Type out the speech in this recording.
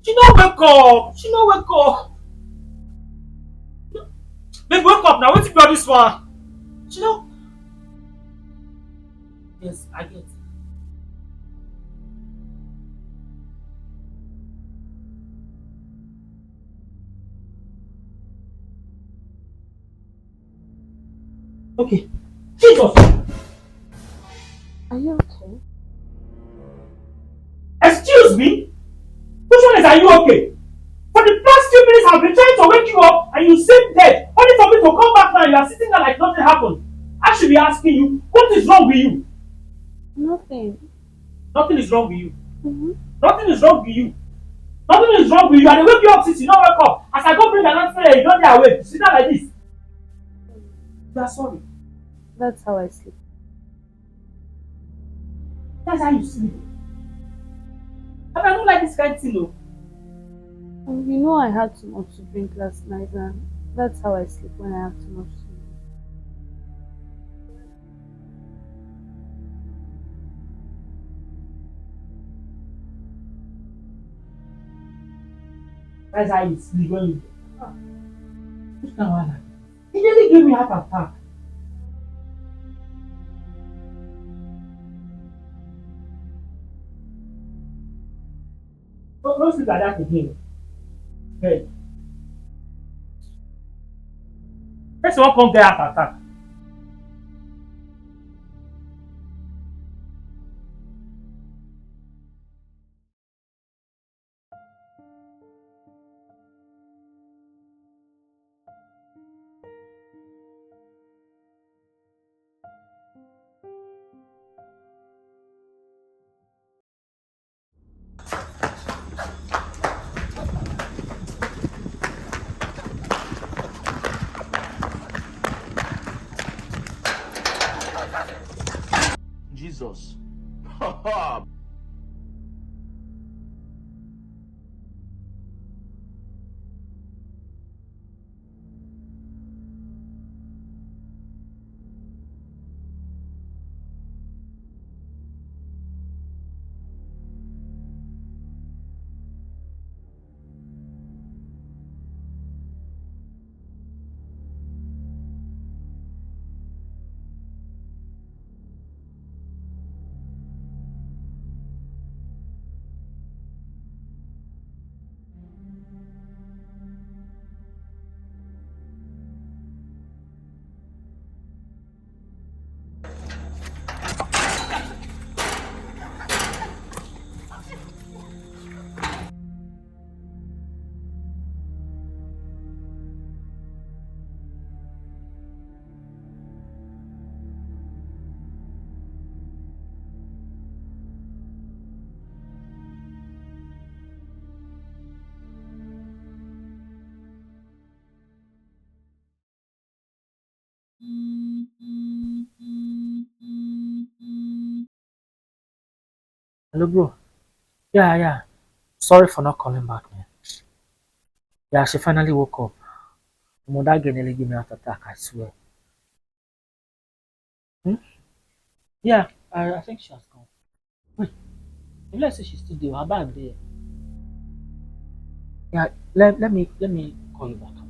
She don't wake up. She don't wake up. Babe, wake up now. Wait for this one. She don't. Yes, I get. Okay. Jesus. Are you okay? Excuse me. Which one is are you okay? For the past few minutes, I've been trying to wake you up, and you seem dead. Only for me to come back now, you are sitting there like nothing happened. I should be asking you, what is wrong with you? Nothing. Nothing is wrong with you. Mm-hmm. Nothing is wrong with you. Nothing is wrong with you. And they wake you up since you don't wake up. As I go bring another fire, you don't get awake. Sit down like this. You are sorry. That's how I sleep. That's how you sleep. I don't like this kind of thing, though. You know I had too much to drink last night, and that's how I sleep when I have too much to drink. That's how you sleep when you. Ah, which kind of one? He nearly gave me heart attack. Don't sleep like that again. Hey, first of all, come get heart attack. Jesus. Hello, bro. Yeah, yeah. Sorry for not calling back, man. Yeah, she finally woke up. My mother again nearly gave me a heart attack, I swear. Hmm? Yeah, I think she has gone. Wait, let's say she's still there. How about there? Yeah, let me call you back.